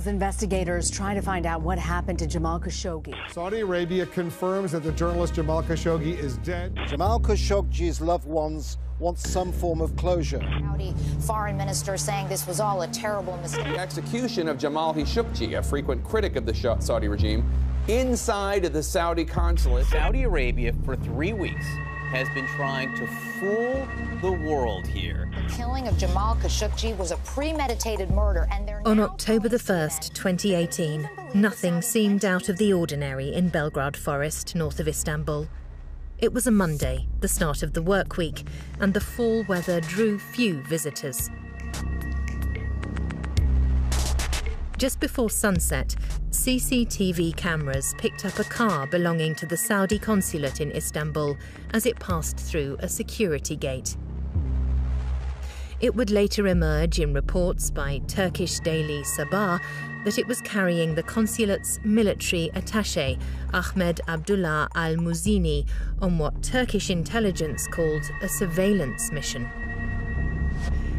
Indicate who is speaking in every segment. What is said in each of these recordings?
Speaker 1: As investigators try to find out what happened to Jamal Khashoggi.
Speaker 2: Saudi Arabia confirms that the journalist Jamal Khashoggi is dead.
Speaker 3: Jamal Khashoggi's loved ones want some form of closure.
Speaker 4: Saudi foreign minister saying this was all a terrible mistake.
Speaker 5: The execution of Jamal Khashoggi, a frequent critic of the Saudi regime, inside of the Saudi consulate.
Speaker 6: Saudi Arabia, for 3 weeks, has been trying to fool the world here.
Speaker 4: The killing of Jamal Khashoggi was a premeditated murder, and they're
Speaker 7: on October the 1st, 2018, nothing seemed out of the ordinary in Belgrade Forest, north of Istanbul. It was a Monday, the start of the work week, and the fall weather drew few visitors. Just before sunset, CCTV cameras picked up a car belonging to the Saudi consulate in Istanbul as it passed through a security gate. It would later emerge in reports by Turkish daily Sabah that it was carrying the consulate's military attaché, Ahmed Abdullah al-Muzini, on what Turkish intelligence called a surveillance mission.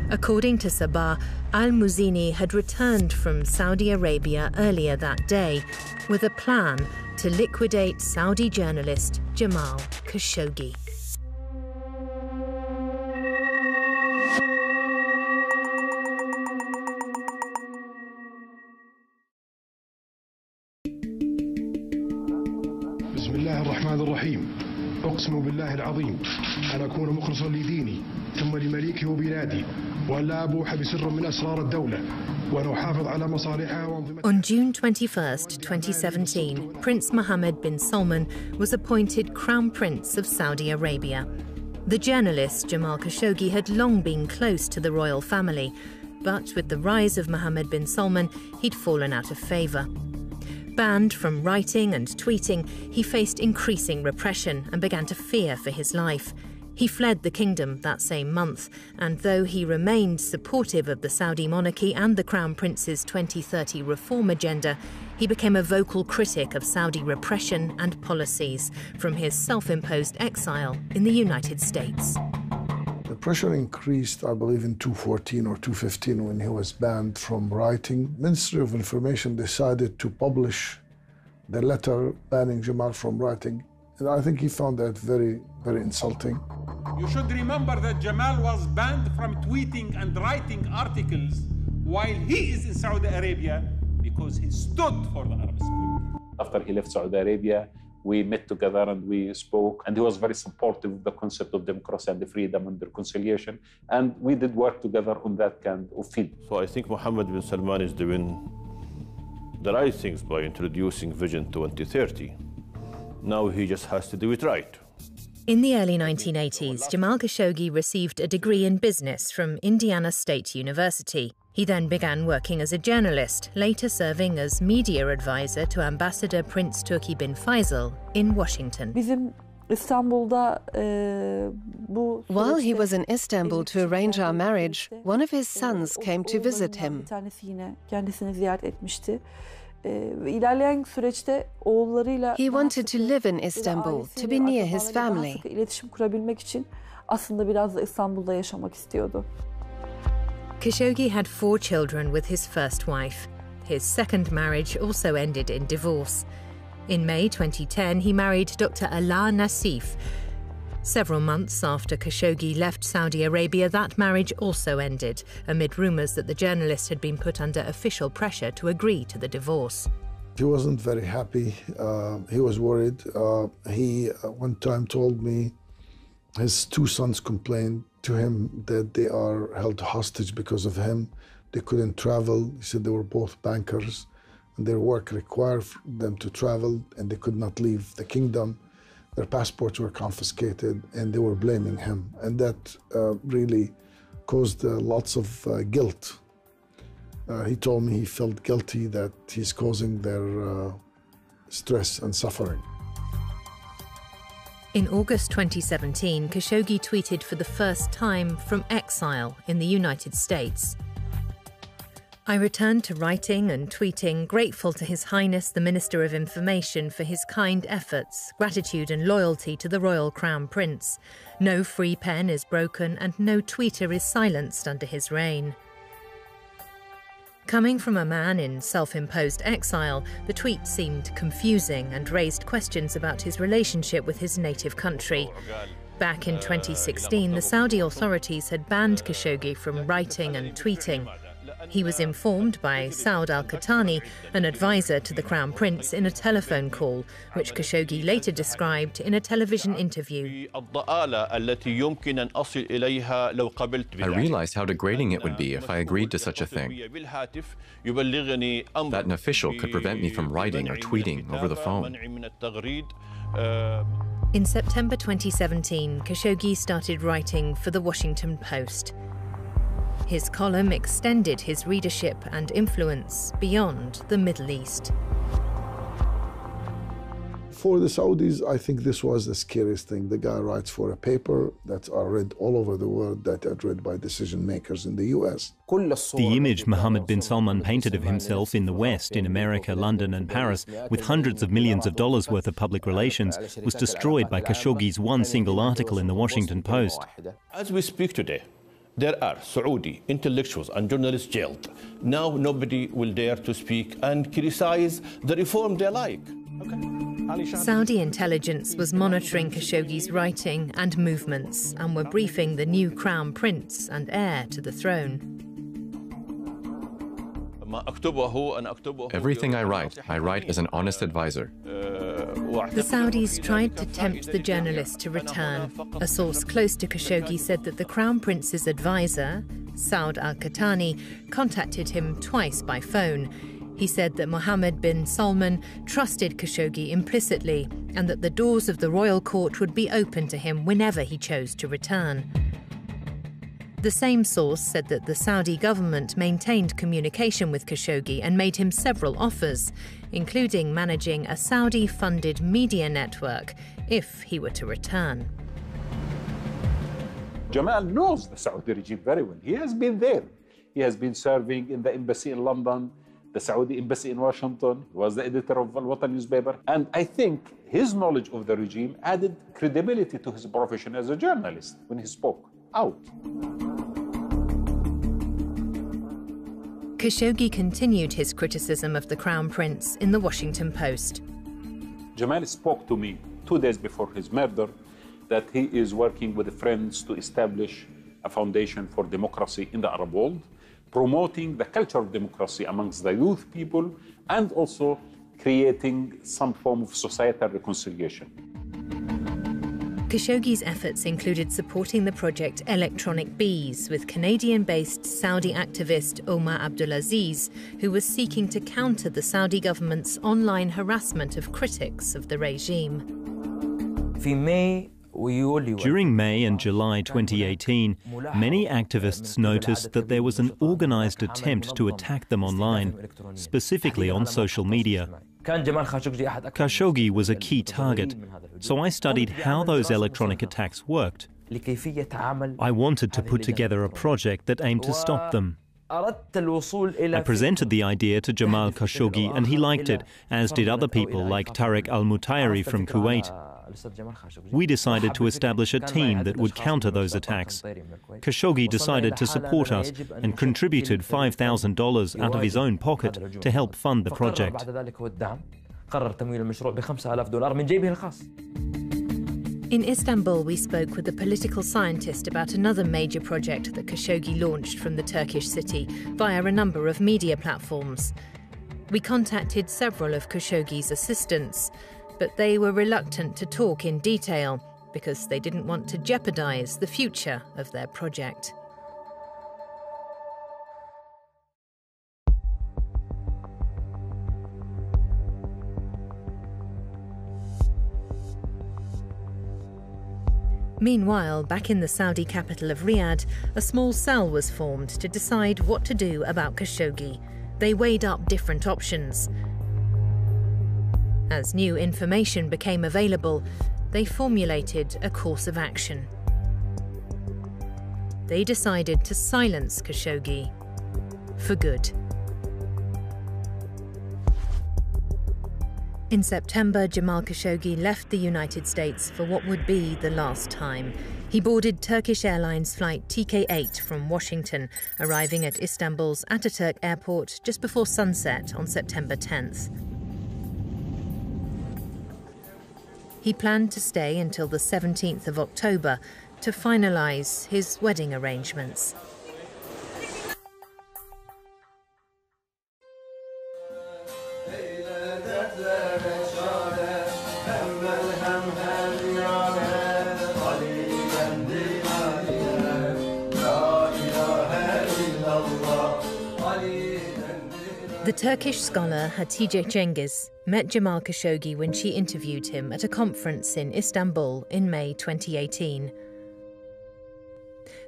Speaker 7: According to Sabah, al-Muzini had returned from Saudi Arabia earlier that day with a plan to liquidate Saudi journalist Jamal Khashoggi.
Speaker 8: بسم الله الرحمن الرحيم أقسم بالله العظيم أن أكون مخلصا لديني ثم لمليكي وبلادي وأن لا أبوح بسر من أسرار الدولة وأن أحافظ على مصالحها وأنظمتها.
Speaker 7: On June 21st, 2017, Prince Mohammed bin Salman was appointed Crown Prince of Saudi Arabia. The journalist Jamal Khashoggi had long been close to the royal family, but with the rise of Mohammed bin Salman, he'd fallen out of favour. Banned from writing and tweeting, he faced increasing repression and began to fear for his life. He fled the kingdom that same month, and though he remained supportive of the Saudi monarchy and the Crown Prince's 2030 reform agenda, he became a vocal critic of Saudi repression and policies, from his self-imposed exile in the United States.
Speaker 9: The pressure increased, I believe, in 2014 or 2015 when he was banned from writing. Ministry of Information decided to publish the letter banning Jamal from writing, and I think he found that very, very insulting.
Speaker 10: You should remember that Jamal was banned from tweeting and writing articles while he is in Saudi Arabia because he stood for the Arab Spring.
Speaker 11: After he left Saudi Arabia, we met together and we spoke, and he was very supportive of the concept of democracy and the freedom and reconciliation, and we did work together on that kind of field.
Speaker 12: So I think Mohammed bin Salman is doing the right things by introducing Vision 2030. Now he just has to do it right.
Speaker 7: In the early 1980s, Jamal Khashoggi received a degree in business from Indiana State University. He then began working as a journalist, later serving as media advisor to Ambassador Prince Turki bin Faisal in Washington.
Speaker 13: While he was in Istanbul to arrange our marriage, one of his sons came to visit him. He wanted to live in Istanbul, to be near his family.
Speaker 7: Khashoggi had 4 children with his first wife. His second marriage also ended in divorce. In May 2010, he married Dr. Ala Nassif. Several months after Khashoggi left Saudi Arabia, that marriage also ended, amid rumours that the journalist had been put under official pressure to agree to the divorce.
Speaker 9: He wasn't very happy. He was worried. He one time told me his 2 sons complained to him that they are held hostage because of him. They couldn't travel. He said they were both bankers, and their work required them to travel, and they could not leave the kingdom. Their passports were confiscated, and they were blaming him. And that really caused lots of guilt. He told me he felt guilty that he's causing their stress and suffering.
Speaker 7: In August 2017, Khashoggi tweeted for the first time from exile in the United States. I returned to writing and tweeting, grateful to His Highness the Minister of Information for his kind efforts, gratitude and loyalty to the Royal Crown Prince. No free pen is broken and no tweeter is silenced under his reign. Coming from a man in self-imposed exile, the tweet seemed confusing and raised questions about his relationship with his native country. Back in 2016, the Saudi authorities had banned Khashoggi from writing and tweeting. He was informed by Saud al-Qahtani, an advisor to the Crown Prince, in a telephone call, which Khashoggi later described in a television interview.
Speaker 14: I realized how degrading it would be if I agreed to such a thing. That an official could prevent me from writing or tweeting over the phone.
Speaker 7: In September 2017, Khashoggi started writing for The Washington Post. His column extended his readership and influence beyond the Middle East.
Speaker 9: For the Saudis, I think this was the scariest thing. The guy writes for a paper that are read all over the world, that are read by decision makers in the US.
Speaker 15: The image Mohammed bin Salman painted of himself in the West, in America, London and Paris, with hundreds of millions of dollars worth of public relations, was destroyed by Khashoggi's one single article in The Washington Post.
Speaker 12: As we speak today, there are Saudi intellectuals and journalists jailed. Now nobody will dare to speak and criticize the reform they like.
Speaker 7: Saudi intelligence was monitoring Khashoggi's writing and movements and were briefing the new Crown Prince and heir to the throne.
Speaker 14: Everything I write as an honest advisor.
Speaker 7: The Saudis tried to tempt the journalist to return. A source close to Khashoggi said that the Crown Prince's advisor, Saud al-Qahtani, contacted him twice by phone. He said that Mohammed bin Salman trusted Khashoggi implicitly and that the doors of the royal court would be open to him whenever he chose to return. The same source said that the Saudi government maintained communication with Khashoggi and made him several offers, including managing a Saudi-funded media network if he were to return.
Speaker 11: Jamal knows the Saudi regime very well. He has been there. He has been serving in the embassy in London, the Saudi embassy in Washington. He was the editor of Al Watan newspaper. And I think his knowledge of the regime added credibility to his profession as a journalist when he spoke out.
Speaker 7: Khashoggi continued his criticism of the Crown Prince in The Washington Post.
Speaker 11: Jamal spoke to me 2 days before his murder that he is working with friends to establish a foundation for democracy in the Arab world, promoting the culture of democracy amongst the youth people, and also creating some form of societal reconciliation.
Speaker 7: Khashoggi's efforts included supporting the project Electronic Bees with Canadian-based Saudi activist Omar Abdulaziz, who was seeking to counter the Saudi government's online harassment of critics of the regime.
Speaker 15: During May and July 2018, many activists noticed that there was an organized attempt to attack them online, specifically on social media. Khashoggi was a key target, so I studied how those electronic attacks worked. I wanted to put together a project that aimed to stop them. I presented the idea to Jamal Khashoggi and he liked it, as did other people like Tariq al-Mutayri from Kuwait. We decided to establish a team that would counter those attacks. Khashoggi decided to support us and contributed $5,000 out of his own pocket to help fund the project.
Speaker 7: In Istanbul, we spoke with a political scientist about another major project that Khashoggi launched from the Turkish city via a number of media platforms. We contacted several of Khashoggi's assistants, but they were reluctant to talk in detail because they didn't want to jeopardize the future of their project. Meanwhile, back in the Saudi capital of Riyadh, a small cell was formed to decide what to do about Khashoggi. They weighed up different options. As new information became available, they formulated a course of action. They decided to silence Khashoggi for good. In September, Jamal Khashoggi left the United States for what would be the last time. He boarded Turkish Airlines flight TK8 from Washington, arriving at Istanbul's Ataturk airport just before sunset on September 10th. He planned to stay until the 17th of October to finalise his wedding arrangements. The Turkish scholar Hatice Cengiz met Jamal Khashoggi when she interviewed him at a conference in Istanbul in May 2018.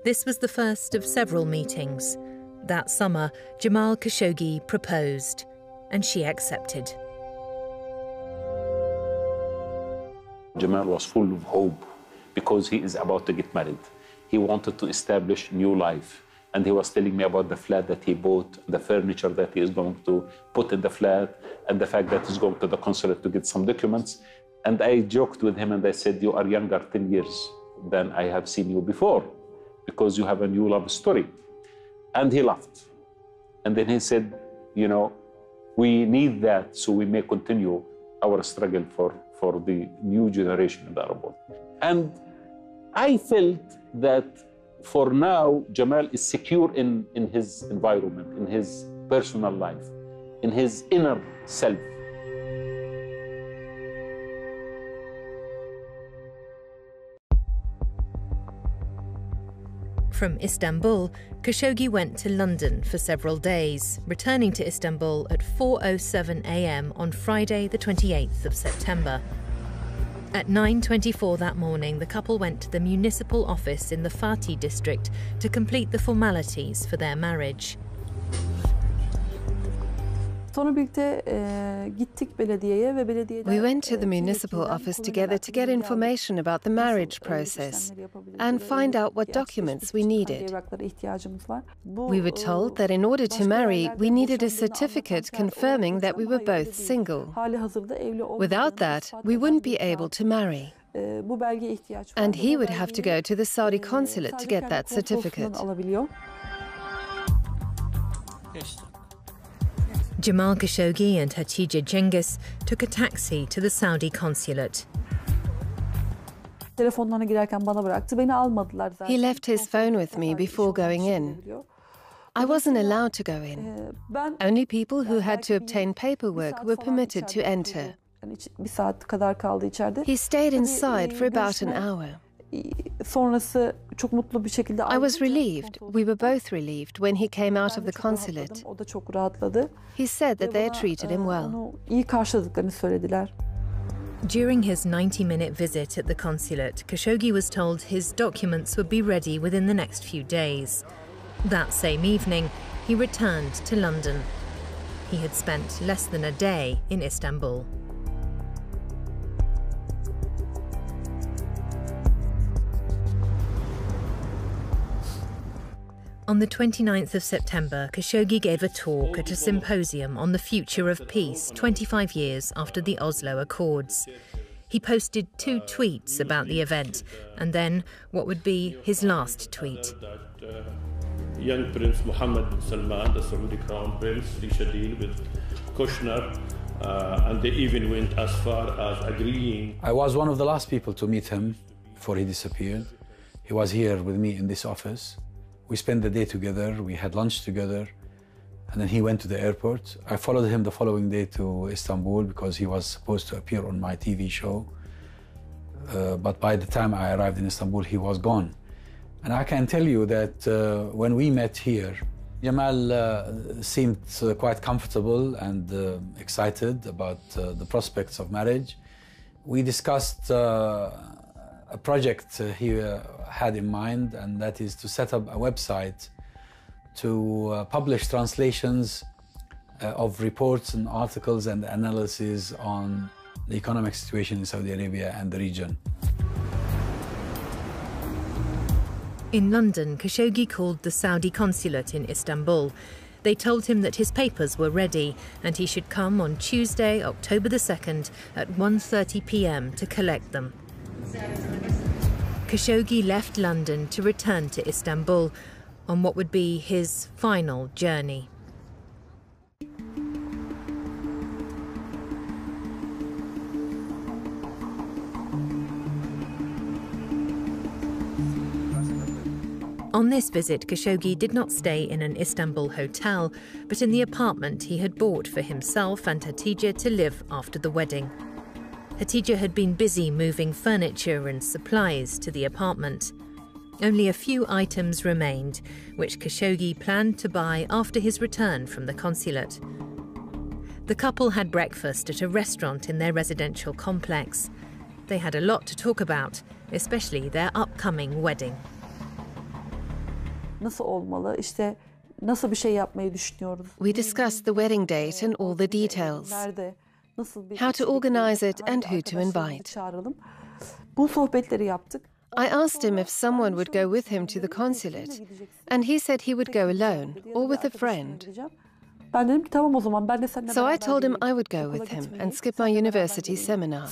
Speaker 7: This was the first of several meetings. That summer, Jamal Khashoggi proposed, and she accepted.
Speaker 11: Jamal was full of hope because he is about to get married. He wanted to establish new life. And he was telling me about the flat that he bought, the furniture that he is going to put in the flat, and the fact that he's going to the consulate to get some documents. And I joked with him and I said, you are younger 10 years than I have seen you before, because you have a new love story. And he laughed. And then he said, you know, we need that so we may continue our struggle for the new generation in the Arab world. And I felt that for now, Jamal is secure in his environment, in his personal life, in his inner self.
Speaker 7: From Istanbul, Khashoggi went to London for several days, returning to Istanbul at 4:07 a.m. on Friday, the 28th of September. At 9:24 that morning, the couple went to the municipal office in the Fatih district to complete the formalities for their marriage.
Speaker 13: We went to the municipal office together to get information about the marriage process and find out what documents we needed. We were told that in order to marry, we needed a certificate confirming that we were both single. Without that, we wouldn't be able to marry. And he would have to go to the Saudi consulate to get that certificate.
Speaker 7: Jamal Khashoggi and Hatice Cengiz took a taxi to the Saudi consulate.
Speaker 13: He left his phone with me before going in. I wasn't allowed to go in. Only people who had to obtain paperwork were permitted to enter. He stayed inside for about an hour. I was relieved. We were both relieved when he came out of the consulate. He said that they had treated him well.
Speaker 7: During his 90-minute visit at the consulate, Khashoggi was told his documents would be ready within the next few days. That same evening, he returned to London. He had spent less than a day in Istanbul. On the 29th of September, Khashoggi gave a talk at a symposium on the future of peace 25 years after the Oslo Accords. He posted 2 tweets about the event, and then what would be his last tweet.
Speaker 12: Young Prince Mohammed bin Salman, the Saudi Crown Prince, reached a deal with Kushner, and they even went as far as agreeing.
Speaker 16: I was one of the last people to meet him before he disappeared. He was here with me in this office. We spent the day together, we had lunch together, and then he went to the airport. I followed him the following day to Istanbul because he was supposed to appear on my TV show. But by the time I arrived in Istanbul, he was gone. And I can tell you that when we met here, Jamal seemed quite comfortable and excited about the prospects of marriage. We discussed a project he had in mind, and that is to set up a website to publish translations of reports and articles and analyses on the economic situation in Saudi Arabia and the region.
Speaker 7: In London, Khashoggi called the Saudi consulate in Istanbul. They told him that his papers were ready and he should come on Tuesday, October the 2nd at 1:30 p.m. to collect them. Khashoggi left London to return to Istanbul on what would be his final journey. On this visit, Khashoggi did not stay in an Istanbul hotel, but in the apartment he had bought for himself and Hatice to live after the wedding. Hatice had been busy moving furniture and supplies to the apartment. Only a few items remained, which Khashoggi planned to buy after his return from the consulate. The couple had breakfast at a restaurant in their residential complex. They had a lot to talk about, especially their upcoming wedding.
Speaker 13: We discussed the wedding date and all the details, how to organize it and who to invite. I asked him if someone would go with him to the consulate, and he said he would go alone or with a friend. So I told him I would go with him and skip my university seminar.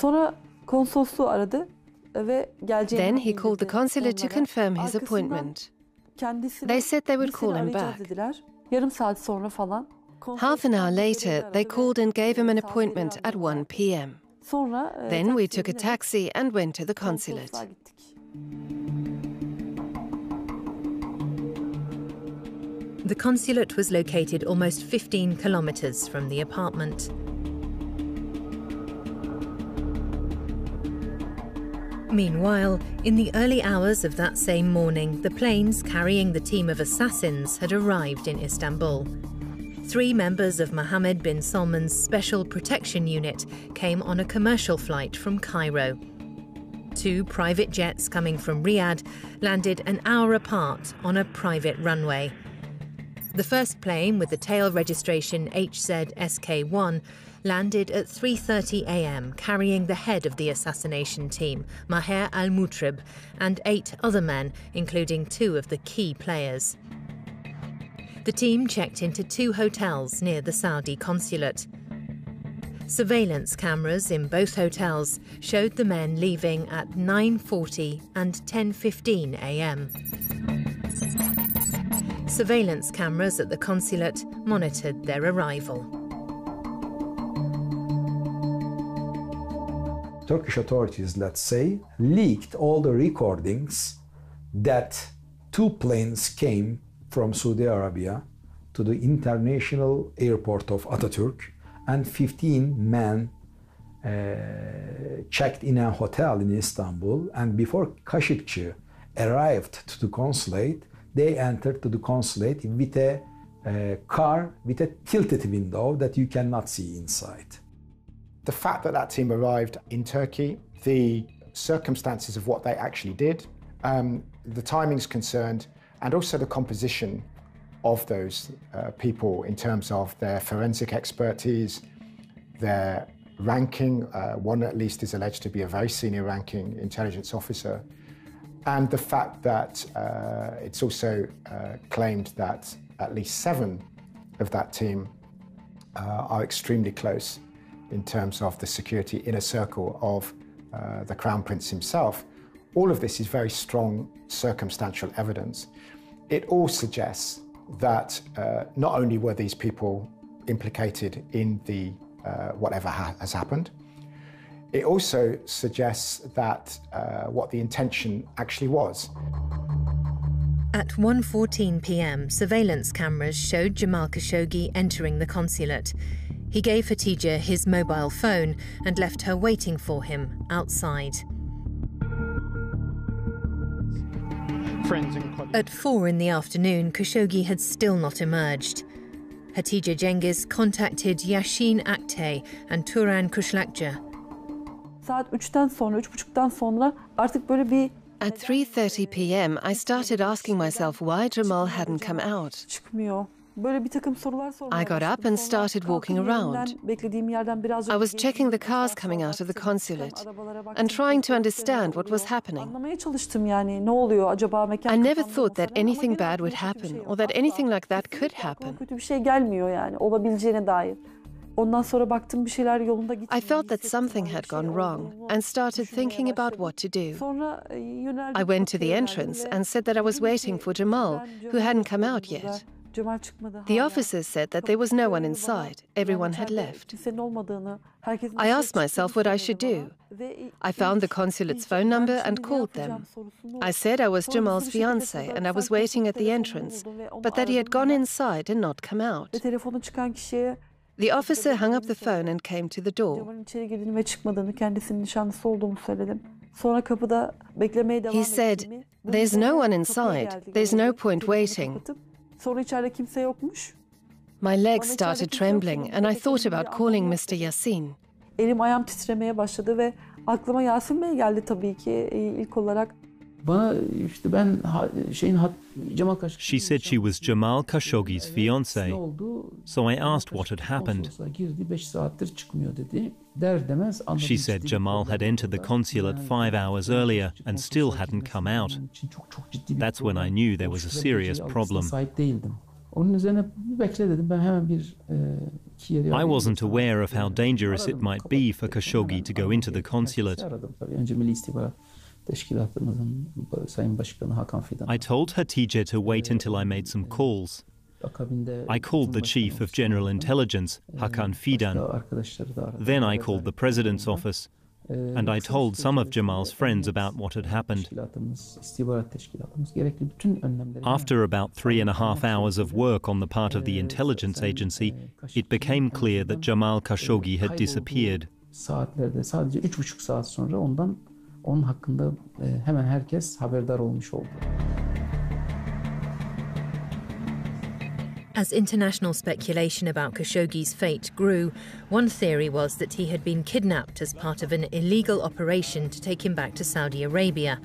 Speaker 13: Then he called the consulate to confirm his appointment. They said they would call him back. Half an hour later, they called and gave him an appointment at 1 p.m. Then we took a taxi and went to the consulate.
Speaker 7: The consulate was located almost 15 kilometers from the apartment. Meanwhile, in the early hours of that same morning, the planes carrying the team of assassins had arrived in Istanbul. 3 members of Mohammed bin Salman's Special Protection Unit came on a commercial flight from Cairo. 2 private jets coming from Riyadh landed an hour apart on a private runway. The first plane, with the tail registration HZSK1, landed at 3:30 a.m. carrying the head of the assassination team, Maher al-Mutrib, and 8 other men, including 2 of the key players. The team checked into 2 hotels near the Saudi consulate. Surveillance cameras in both hotels showed the men leaving at 9:40 and 10:15 a.m. Surveillance cameras at the consulate monitored their arrival.
Speaker 17: Turkish authorities, let's say, leaked all the recordings that 2 planes came from Saudi Arabia to the international airport of Atatürk, and 15 men checked in a hotel in Istanbul, and before Khashoggi arrived to the consulate, they entered to the consulate with a car with a tilted window that you cannot see inside.
Speaker 18: The fact that that team arrived in Turkey, the circumstances of what they actually did, the timings concerned, and also the composition of those people in terms of their forensic expertise, their ranking, one at least is alleged to be a very senior ranking intelligence officer, and the fact that it's also claimed that at least 7 of that team are extremely close in terms of the security inner circle of the Crown Prince himself. All of this is very strong circumstantial evidence. It all suggests that not only were these people implicated in the whatever has happened, it also suggests that what the intention actually was.
Speaker 7: At 1:14 p.m, surveillance cameras showed Jamal Khashoggi entering the consulate. He gave Hatice his mobile phone and left her waiting for him outside. At 4 in the afternoon, Khashoggi had still not emerged. Hatice Cengiz contacted Yashin Aktay and Turan Kuşlakçı.
Speaker 13: At 3:30 p.m, I started asking myself why Jamal hadn't come out. I got up and started walking around. I was checking the cars coming out of the consulate and trying to understand what was happening. I never thought that anything bad would happen or that anything like that could happen. I felt that something had gone wrong and started thinking about what to do. I went to the entrance and said that I was waiting for Jamal, who hadn't come out yet. The officers said that there was no one inside. Everyone had left. I asked myself what I should do. I found the consulate's phone number and called them. I said I was Jamal's fiancé and I was waiting at the entrance, but that he had gone inside and not come out. The officer hung up the phone and came to the door. He said, "There's no one inside. There's no point waiting." My legs started trembling and I thought about calling Mr. Yasin.
Speaker 15: She said she was Jamal Khashoggi's fiancé, so I asked what had happened. She said Jamal had entered the consulate 5 hours earlier and still hadn't come out. That's when I knew there was a serious problem. I wasn't aware of how dangerous it might be for Khashoggi to go into the consulate. I told Hatice to wait until I made some calls. I called the Chief of General Intelligence, Hakan Fidan. Then I called the President's office, and I told some of Jamal's friends about what had happened. After about 3.5 hours of work on the part of the intelligence agency, it became clear that Jamal Khashoggi had disappeared.
Speaker 19: Onun hakkında hemen herkes haberdar olmuş oldu.
Speaker 7: As international speculation about Khashoggi's fate grew, one theory was that he had been kidnapped as part of an illegal operation to take him back to Saudi Arabia.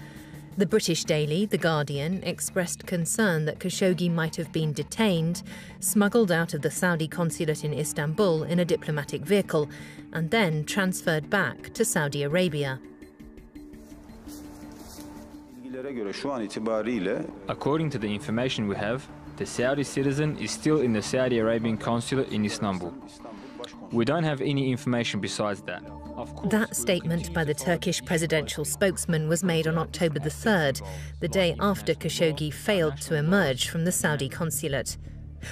Speaker 7: The British daily, The Guardian, expressed concern that Khashoggi might have been detained, smuggled out of the Saudi consulate in Istanbul in a diplomatic vehicle, and then transferred back to Saudi Arabia.
Speaker 20: According to the information we have, the Saudi citizen is still in the Saudi Arabian consulate in Istanbul. We don't have any information besides that.
Speaker 7: That statement by the Turkish presidential spokesman was made on October the 3rd, the day after Khashoggi failed to emerge from the Saudi consulate.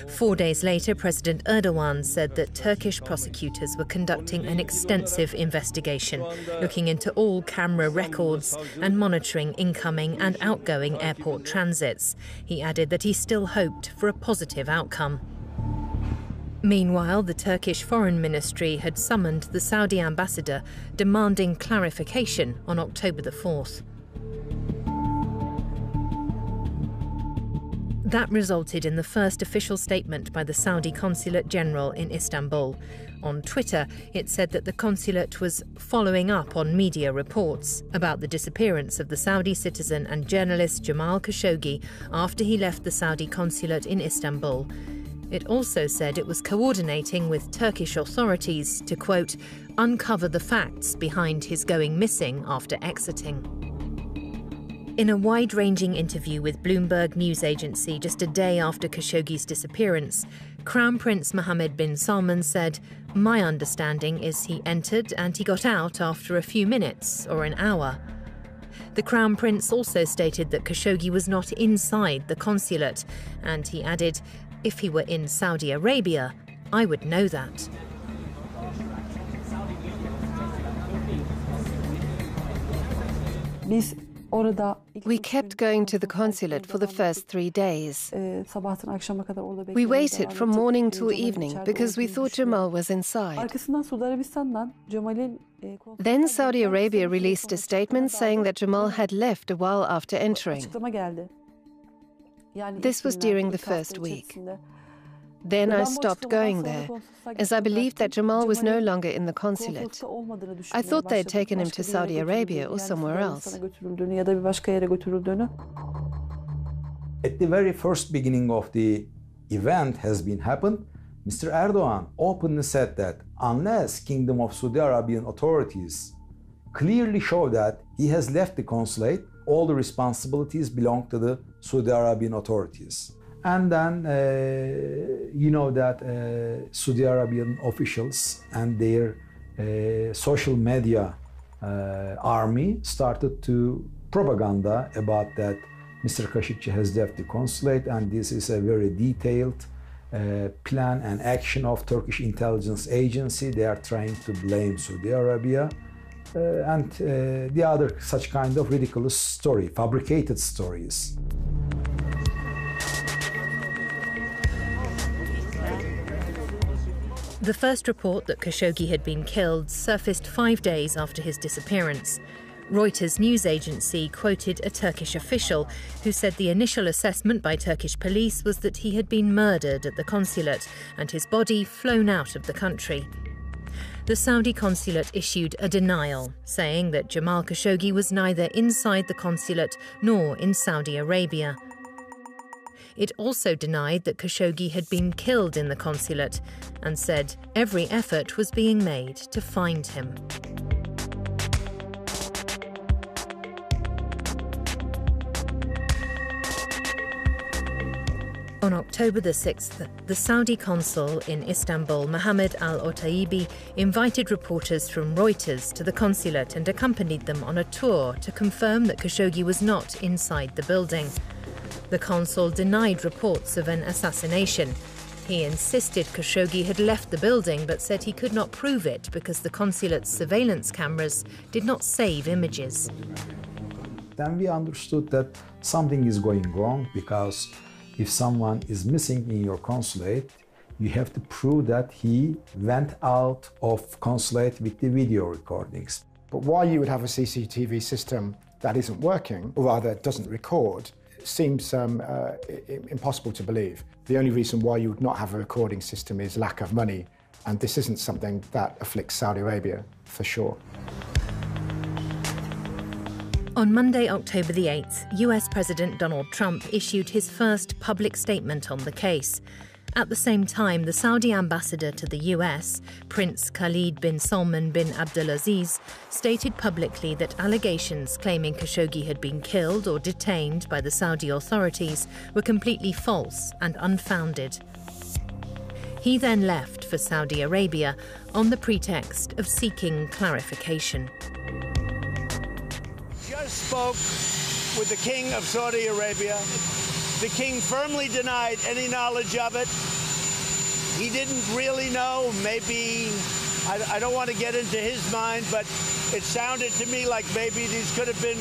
Speaker 7: 4 days later, President Erdogan said that Turkish prosecutors were conducting an extensive investigation, looking into all camera records and monitoring incoming and outgoing airport transits. He added that he still hoped for a positive outcome. Meanwhile, the Turkish Foreign Ministry had summoned the Saudi ambassador, demanding clarification on October the 4th. That resulted in the first official statement by the Saudi Consulate General in Istanbul. On Twitter, it said that the consulate was following up on media reports about the disappearance of the Saudi citizen and journalist Jamal Khashoggi after he left the Saudi consulate in Istanbul. It also said it was coordinating with Turkish authorities to, quote, uncover the facts behind his going missing after exiting. In a wide-ranging interview with Bloomberg News Agency just a day after Khashoggi's disappearance, Crown Prince Mohammed bin Salman said, "My understanding is he entered and he got out after a few minutes or an hour." The Crown Prince also stated that Khashoggi was not inside the consulate, and he added, "If he were in Saudi Arabia, I would know that."
Speaker 13: We kept going to the consulate for the first 3 days. We waited from morning till evening because we thought Jamal was inside. Then Saudi Arabia released a statement saying that Jamal had left a while after entering. This was during the first week. Then I stopped going there, as I believed that Jamal was no longer in the consulate. I thought they had taken him to Saudi Arabia or somewhere else.
Speaker 17: At the very first beginning of the event has been happened, Mr. Erdogan openly said that unless Kingdom of Saudi Arabian authorities clearly show that he has left the consulate, all the responsibilities belong to the Saudi Arabian authorities. And then you know that Saudi Arabian officials and their social media army started to propaganda about that Mr. Khashoggi has left the consulate, and this is a very detailed plan and action of Turkish intelligence agency. They are trying to blame Saudi Arabia and the other such kind of ridiculous story, fabricated stories.
Speaker 7: The first report that Khashoggi had been killed surfaced 5 days after his disappearance. Reuters news agency quoted a Turkish official who said the initial assessment by Turkish police was that he had been murdered at the consulate and his body flown out of the country. The Saudi consulate issued a denial, saying that Jamal Khashoggi was neither inside the consulate nor in Saudi Arabia. It also denied that Khashoggi had been killed in the consulate and said every effort was being made to find him. On October the 6th, the Saudi consul in Istanbul, Mohammed al-Otaibi, invited reporters from Reuters to the consulate and accompanied them on a tour to confirm that Khashoggi was not inside the building. The consul denied reports of an assassination. He insisted Khashoggi had left the building but said he could not prove it because the consulate's surveillance cameras did not save images.
Speaker 17: Then we understood that something is going wrong, because if someone is missing in your consulate, you have to prove that he went out of consulate with the video recordings.
Speaker 18: But why you would have a CCTV system that isn't working, or rather doesn't record, seems impossible to believe. The only reason why you would not have a recording system is lack of money, and this isn't something that afflicts Saudi Arabia, for sure.
Speaker 7: On Monday, October the 8th, US President Donald Trump issued his first public statement on the case. At the same time, the Saudi ambassador to the US, Prince Khalid bin Salman bin Abdulaziz, stated publicly that allegations claiming Khashoggi had been killed or detained by the Saudi authorities were completely false and unfounded. He then left for Saudi Arabia on the pretext of seeking clarification.
Speaker 21: Just spoke with the King of Saudi Arabia. The king firmly denied any knowledge of it. He didn't really know. Maybe, I don't want to get into his mind, but it sounded to me like maybe these could have been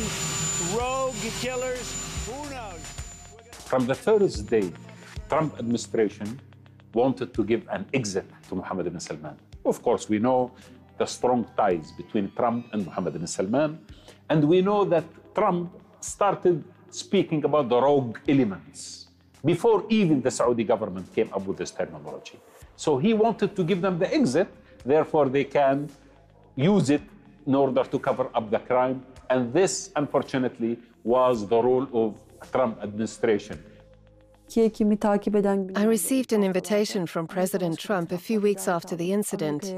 Speaker 21: rogue killers. Who knows?
Speaker 11: From the first day, Trump administration wanted to give an exit to Mohammed bin Salman. Of course, we know the strong ties between Trump and Mohammed bin Salman, and we know that Trump started speaking about the rogue elements before even the Saudi government came up with this terminology. So he wanted to give them the exit, therefore they can use it in order to cover up the crime. And this, unfortunately, was the role of Trump administration.
Speaker 13: I received an invitation from President Trump a few weeks after the incident.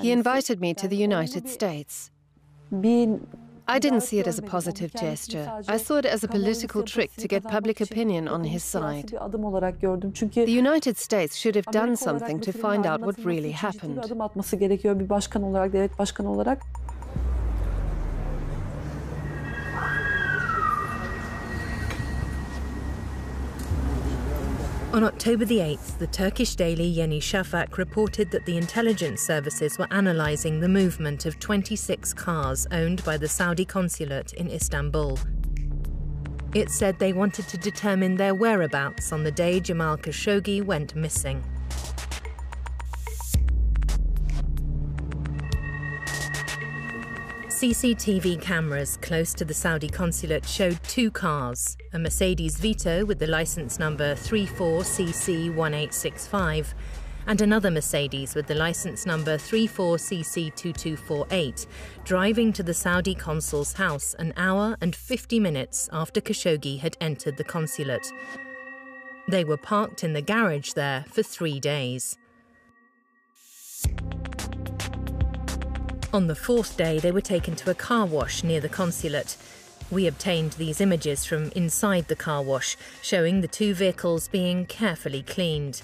Speaker 13: He invited me to the United States. I didn't see it as a positive gesture. I saw it as a political trick to get public opinion on his side. The United States should have done something to find out what really happened.
Speaker 7: On October the 8th, the Turkish daily Yeni Shafak reported that the intelligence services were analysing the movement of 26 cars owned by the Saudi consulate in Istanbul. It said they wanted to determine their whereabouts on the day Jamal Khashoggi went missing. CCTV cameras close to the Saudi consulate showed two cars, a Mercedes Vito with the licence number 34CC1865 and another Mercedes with the licence number 34CC2248, driving to the Saudi consul's house an hour and 50 minutes after Khashoggi had entered the consulate. They were parked in the garage there for 3 days. On the 4th day, they were taken to a car wash near the consulate. We obtained these images from inside the car wash, showing the 2 vehicles being carefully cleaned.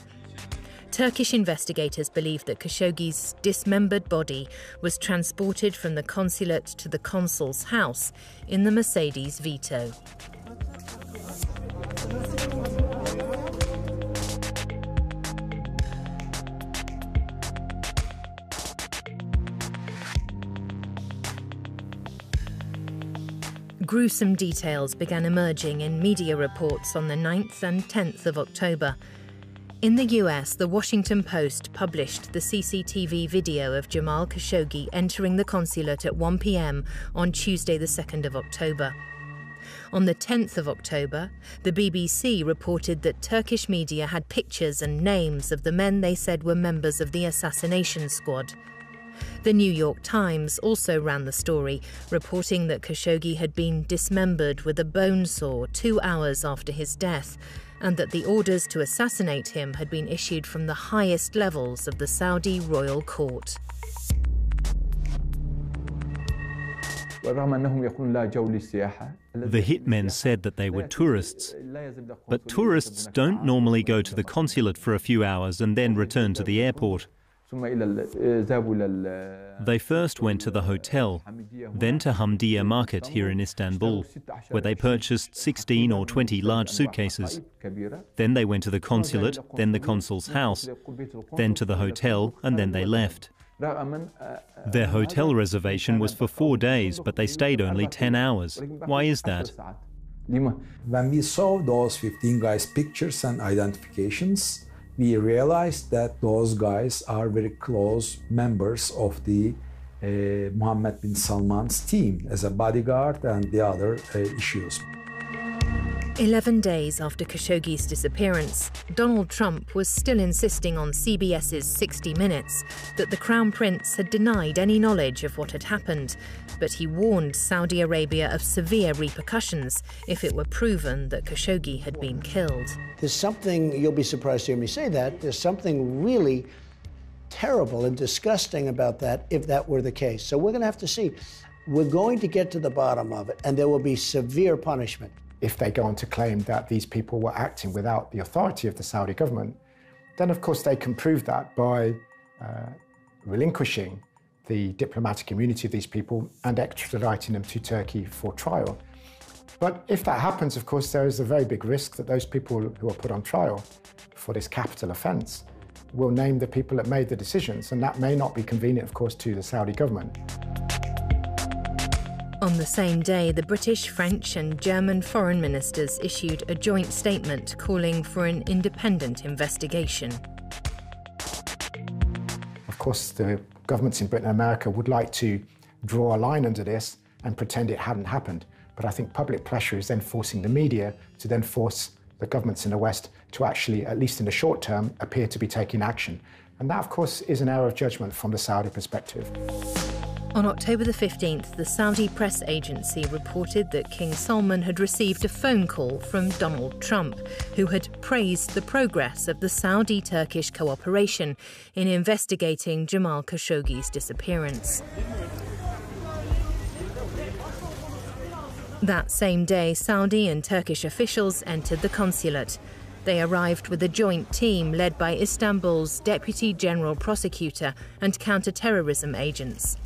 Speaker 7: Turkish investigators believe that Khashoggi's dismembered body was transported from the consulate to the consul's house in the Mercedes Vito. Gruesome details began emerging in media reports on the 9th and 10th of October. In the US, the Washington Post published the CCTV video of Jamal Khashoggi entering the consulate at 1 p.m. on Tuesday the 2nd of October. On the 10th of October, the BBC reported that Turkish media had pictures and names of the men they said were members of the assassination squad. The New York Times also ran the story, reporting that Khashoggi had been dismembered with a bone saw 2 hours after his death, and that the orders to assassinate him had been issued from the highest levels of the Saudi royal court.
Speaker 15: The hitmen said that they were tourists, but tourists don't normally go to the consulate for a few hours and then return to the airport. They first went to the hotel, then to Hamdiye Market here in Istanbul, where they purchased 16 or 20 large suitcases. Then they went to the consulate, then the consul's house, then to the hotel, and then they left. Their hotel reservation was for 4 days, but they stayed only 10 hours. Why is that?
Speaker 17: When we saw those 15 guys' pictures and identifications, we realized that those guys are very close members of the Mohammed bin Salman's team as a bodyguard and the other issues.
Speaker 7: 11 days after Khashoggi's disappearance, Donald Trump was still insisting on CBS's 60 Minutes that the Crown Prince had denied any knowledge of what had happened, but he warned Saudi Arabia of severe repercussions if it were proven that Khashoggi had been killed.
Speaker 1: There's something, you'll be surprised to hear me say that, there's something really terrible and disgusting about that if that were the case. So we're going to have to see. We're going to get to the bottom of it, and there will be severe punishment.
Speaker 18: If they go on to claim that these people were acting without the authority of the Saudi government, then of course they can prove that by relinquishing the diplomatic immunity of these people and extraditing them to Turkey for trial. But if that happens, of course, there is a very big risk that those people who are put on trial for this capital offence will name the people that made the decisions, and that may not be convenient, of course, to the Saudi government.
Speaker 7: On the same day, the British, French and German foreign ministers issued a joint statement calling for an independent investigation.
Speaker 18: Of course, the governments in Britain and America would like to draw a line under this and pretend it hadn't happened. But I think public pressure is then forcing the media to then force the governments in the West to actually, at least in the short term, appear to be taking action. And that, of course, is an error of judgment from the Saudi perspective.
Speaker 7: On October the 15th, the Saudi press agency reported that King Salman had received a phone call from Donald Trump, who had praised the progress of the Saudi-Turkish cooperation in investigating Jamal Khashoggi's disappearance. That same day, Saudi and Turkish officials entered the consulate. They arrived with a joint team led by Istanbul's Deputy General Prosecutor and counter-terrorism agents.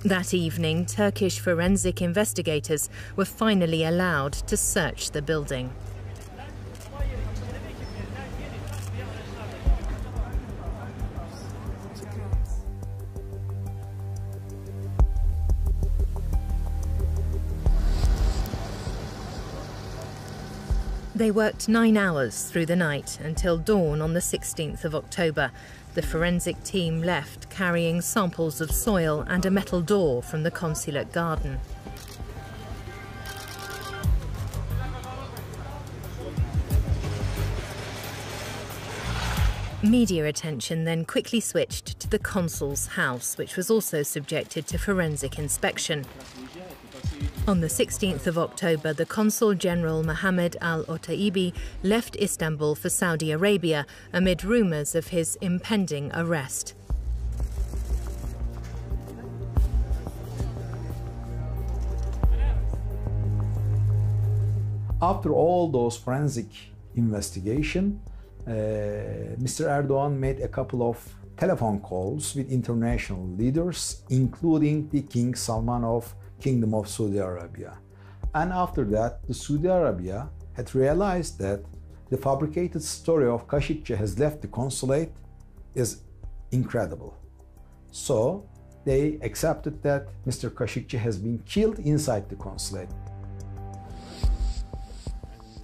Speaker 7: That evening, Turkish forensic investigators were finally allowed to search the building. They worked 9 hours through the night until dawn on the 16th of October. The forensic team left carrying samples of soil and a metal door from the consulate garden. Media attention then quickly switched to the consul's house, which was also subjected to forensic inspection. On the 16th of October, the Consul General Mohammed al-Otaibi left Istanbul for Saudi Arabia amid rumours of his impending arrest.
Speaker 17: After all those forensic investigation, Mr. Erdogan made a couple of telephone calls with international leaders, including the King Salman of Kingdom of Saudi Arabia. And after that, the Saudi Arabia had realized that the fabricated story of Khashoggi has left the consulate is incredible. So they accepted that Mr. Khashoggi has been killed inside the consulate.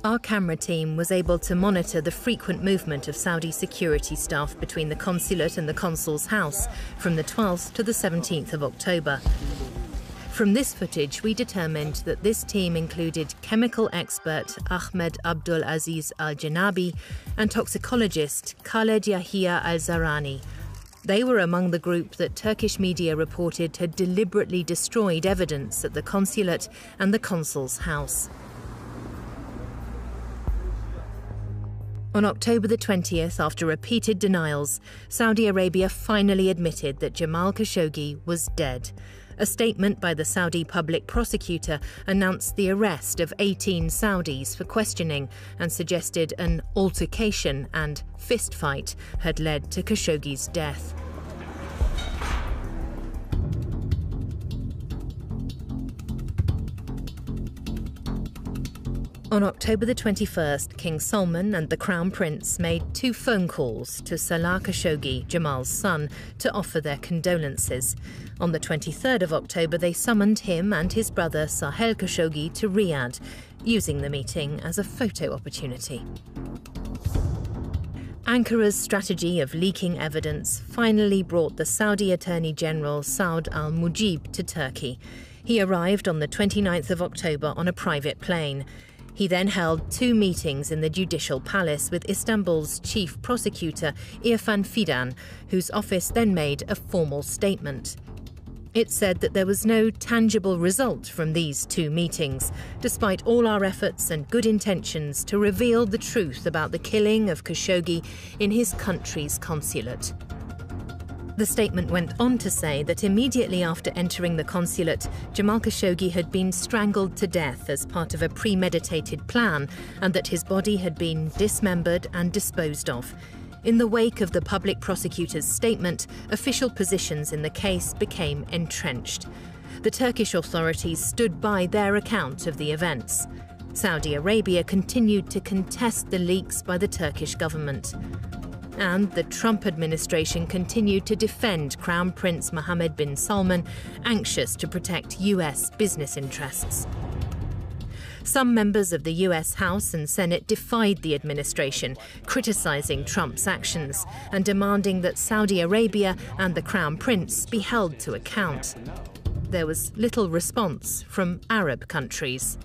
Speaker 7: Our camera team was able to monitor the frequent movement of Saudi security staff between the consulate and the consul's house from the 12th to the 17th of October. From this footage, we determined that this team included chemical expert Ahmed Abdul Aziz Al-Janabi and toxicologist Khaled Yahia Al-Zarani. They were among the group that Turkish media reported had deliberately destroyed evidence at the consulate and the consul's house. On October the 20th, after repeated denials, Saudi Arabia finally admitted that Jamal Khashoggi was dead. A statement by the Saudi public prosecutor announced the arrest of 18 Saudis for questioning and suggested an altercation and fistfight had led to Khashoggi's death. On October the 21st, King Salman and the Crown Prince made 2 phone calls to Salah Khashoggi, Jamal's son, to offer their condolences. On the 23rd of October, they summoned him and his brother Sahel Khashoggi to Riyadh, using the meeting as a photo opportunity. Ankara's strategy of leaking evidence finally brought the Saudi Attorney General Saud al-Mujib to Turkey. He arrived on the 29th of October on a private plane. He then held 2 meetings in the Judicial Palace with Istanbul's chief prosecutor, Irfan Fidan, whose office then made a formal statement. It said that there was no tangible result from these 2 meetings, despite all our efforts and good intentions to reveal the truth about the killing of Khashoggi in his country's consulate. The statement went on to say that immediately after entering the consulate, Jamal Khashoggi had been strangled to death as part of a premeditated plan, and that his body had been dismembered and disposed of. In the wake of the public prosecutor's statement, official positions in the case became entrenched. The Turkish authorities stood by their account of the events. Saudi Arabia continued to contest the leaks by the Turkish government. And the Trump administration continued to defend Crown Prince Mohammed bin Salman, anxious to protect US business interests. Some members of the US House and Senate defied the administration, criticizing Trump's actions and demanding that Saudi Arabia and the Crown Prince be held to account. There was little response from Arab countries.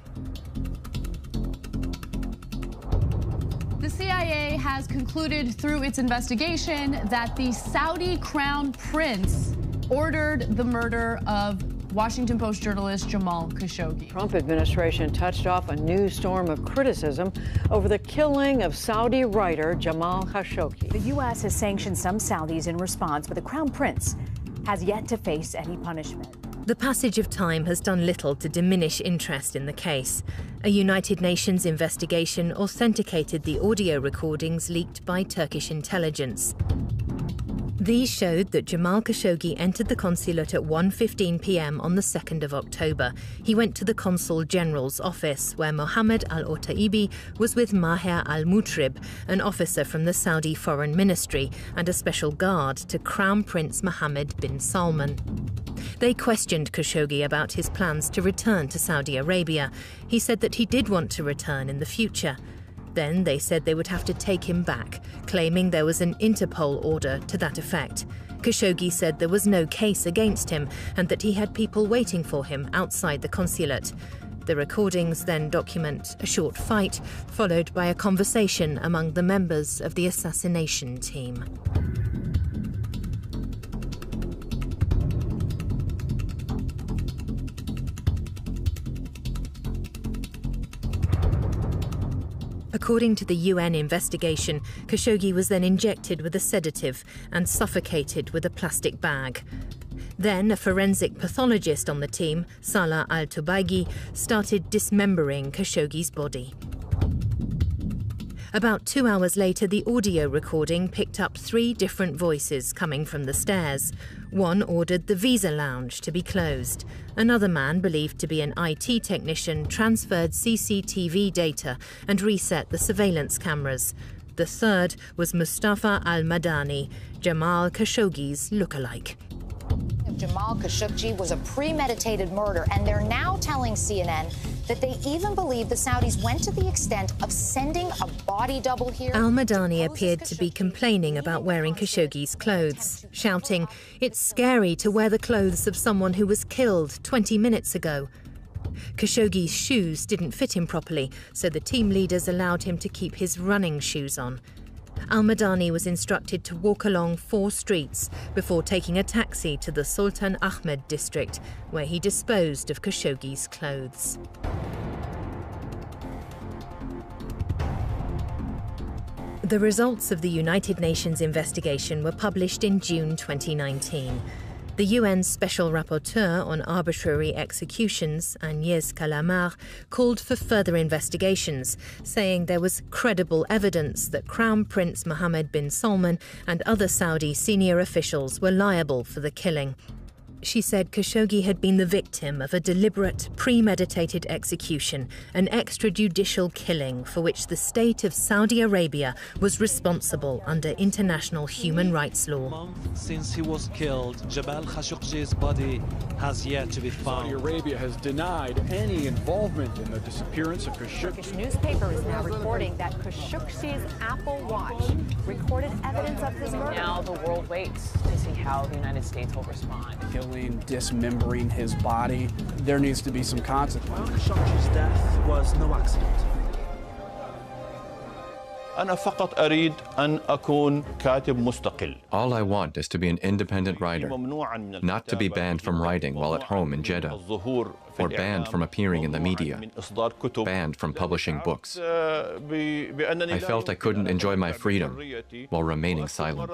Speaker 2: The CIA has concluded through its investigation that the Saudi Crown Prince ordered the murder of Washington Post journalist Jamal Khashoggi.
Speaker 22: Trump administration touched off a new storm of criticism over the killing of Saudi writer Jamal Khashoggi.
Speaker 4: The U.S. has sanctioned some Saudis in response, but the Crown Prince has yet to face any punishment.
Speaker 7: The passage of time has done little to diminish interest in the case. A United Nations investigation authenticated the audio recordings leaked by Turkish intelligence. These showed that Jamal Khashoggi entered the consulate at 1:15 p.m. on the 2nd of October. He went to the Consul General's office, where Mohammed al-Otaibi was with Maher al-Mutrib, an officer from the Saudi Foreign Ministry and a special guard to Crown Prince Mohammed bin Salman. They questioned Khashoggi about his plans to return to Saudi Arabia. He said that he did want to return in the future. Then they said they would have to take him back, claiming there was an Interpol order to that effect. Khashoggi said there was no case against him and that he had people waiting for him outside the consulate. The recordings then document a short fight, followed by a conversation among the members of the assassination team. According to the UN investigation, Khashoggi was then injected with a sedative and suffocated with a plastic bag. Then a forensic pathologist on the team, Salah Al-Tubaigi, started dismembering Khashoggi's body. About 2 hours later, the audio recording picked up 3 different voices coming from the stairs. One ordered the visa lounge to be closed. Another man, believed to be an IT technician, transferred CCTV data and reset the surveillance cameras. The third was Mustafa al-Madani, Jamal Khashoggi's lookalike.
Speaker 3: Jamal Khashoggi was a premeditated murder, and they're now telling CNN that they even believe the Saudis went to the extent of sending a body double here.
Speaker 7: Al-Madani appeared to be complaining about wearing Khashoggi's clothes, shouting, "It's scary to wear the clothes of someone who was killed 20 minutes ago." Khashoggi's shoes didn't fit him properly, so the team leaders allowed him to keep his running shoes on. Al-Madani was instructed to walk along 4 streets before taking a taxi to the Sultan Ahmed district, where he disposed of Khashoggi's clothes. The results of the United Nations investigation were published in June 2019. The UN's Special Rapporteur on Arbitrary Executions, Agnès Calamard, called for further investigations, saying there was credible evidence that Crown Prince Mohammed bin Salman and other Saudi senior officials were liable for the killing. She said Khashoggi had been the victim of a deliberate, premeditated execution, an extrajudicial killing for which the state of Saudi Arabia was responsible under international human rights law.
Speaker 5: Since he was killed, Jamal Khashoggi's body has yet to be found.
Speaker 23: Saudi Arabia has denied any involvement in the disappearance of Khashoggi.
Speaker 4: Turkish newspaper is now reporting that Khashoggi's Apple Watch recorded evidence of his murder.
Speaker 24: Now the world waits to see how the United States will respond.
Speaker 25: Dismembering his body, there needs to be some consequence.
Speaker 5: Khashoggi's death was no accident.
Speaker 12: أنا فقط أريد أن أكون كاتب مستقل.
Speaker 14: All I want is to be an independent writer, not to be banned from writing while at home in Jeddah, or banned from appearing in the media, banned from publishing books. I felt I couldn't enjoy my freedom while remaining silent.